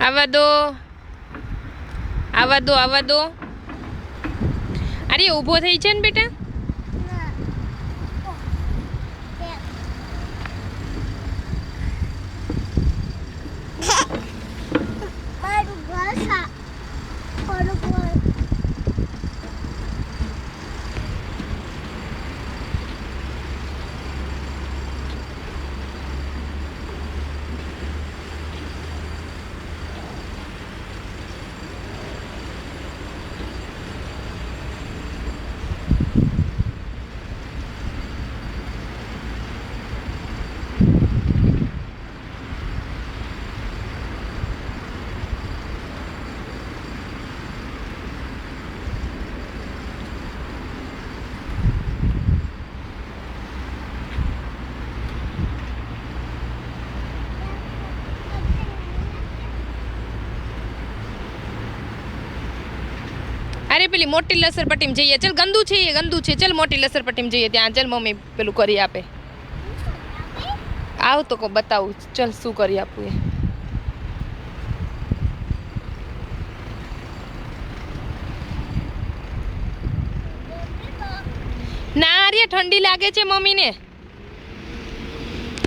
આવા દો આવા દો આવા દો. અરે ઊભો થઈ છે ને બેટા. અરે પેલી મોટી લસરપટ્ટીમાં જઈએ. ચલ ગંદુ છે એ ગંદુ છે. ચલ મોટી લસરપટ્ટીમાં જઈએ ત્યાં. ચલ મમ્મી પેલું કરી આપે. આવ તો કો બતાવું. ચલ શું કરી આપું એ. ના અરે ઠંડી લાગે છે મમ્મીને.